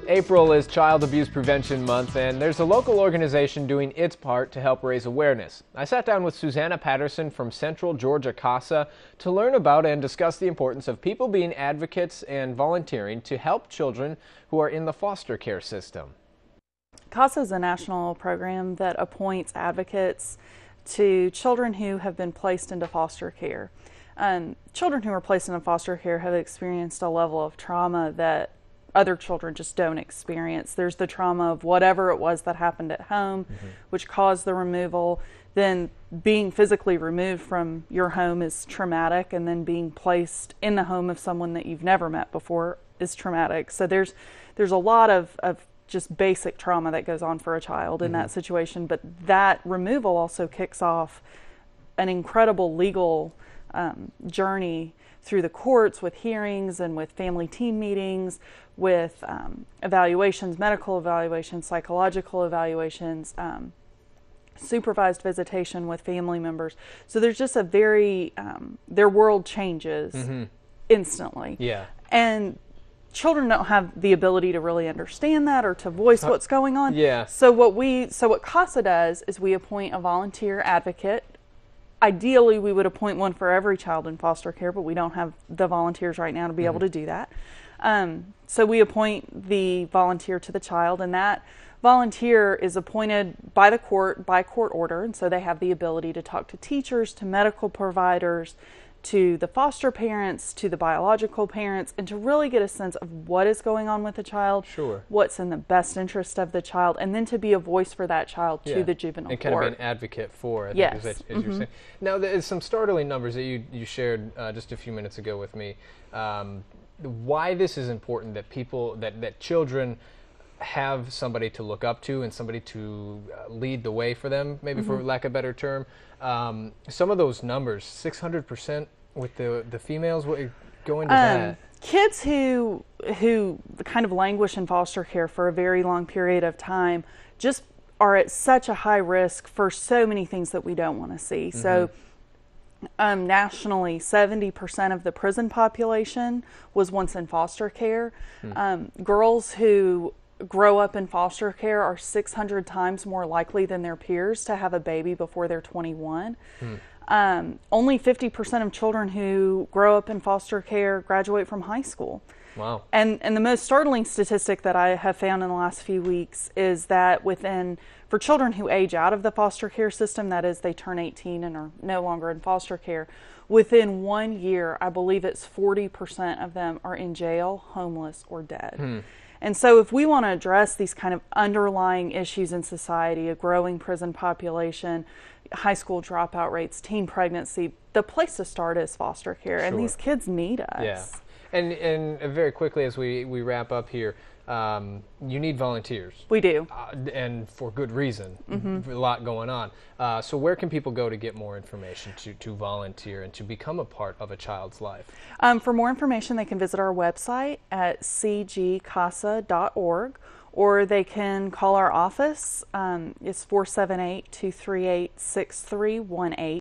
April is Child Abuse Prevention Month, and there's a local organization doing its part to help raise awareness. I sat down with Susanna Patterson from Central Georgia CASA to learn about and discuss the importance of people being advocates and volunteering to help children who are in the foster care system. CASA is a national program that appoints advocates to children who have been placed into foster care. Children who are placed into foster care have experienced a level of trauma that other children just don't experience. There's the trauma of whatever it was that happened at home, which caused the removal. Then being physically removed from your home is traumatic, and then being placed in the home of someone that you've never met before is traumatic. So there's a lot of just basic trauma that goes on for a child in that situation, but that removal also kicks off an incredible legal journey through the courts with hearings and with family team meetings, with evaluations, medical evaluations, psychological evaluations, supervised visitation with family members. So there's just a very, their world changes instantly. Yeah. And children don't have the ability to really understand that or to voice what's going on. Yeah. So what CASA does is we appoint a volunteer advocate. Ideally, we would appoint one for every child in foster care, but we don't have the volunteers right now to be able to do that. So we appoint the volunteer to the child, and that volunteer is appointed by the court, by court order, and so they have the ability to talk to teachers, to medical providers, to the foster parents, to the biological parents, and to really get a sense of what is going on with the child, what's in the best interest of the child, and then to be a voice for that child to the juvenile and court. kind of be an advocate for it, Yes. as you're saying. Now, there's some startling numbers that you shared just a few minutes ago with me. Why this is important, that people, that children have somebody to look up to and somebody to lead the way for them, maybe for lack of a better term. Some of those numbers, 600% with the females, what go into that? Kids who kind of languish in foster care for a very long period of time just are at such a high risk for so many things that we don't want to see. So nationally, 70% of the prison population was once in foster care. Girls who grow up in foster care are 600 times more likely than their peers to have a baby before they're 21. Only 50% of children who grow up in foster care graduate from high school. Wow. And the most startling statistic that I have found in the last few weeks is that for children who age out of the foster care system, that is, they turn 18 and are no longer in foster care, within 1 year, I believe it's 40% of them are in jail, homeless, or dead. And so if we want to address these kind of underlying issues in society, a growing prison population, high school dropout rates, teen pregnancy, the place to start is foster care. And these kids need us. Yeah. And very quickly as we wrap up here, you need volunteers. We do. And for good reason. A lot going on. So where can people go to get more information to volunteer and to become a part of a child's life? For more information, they can visit our website at cgcasa.org, or they can call our office. It's 478-238-6318.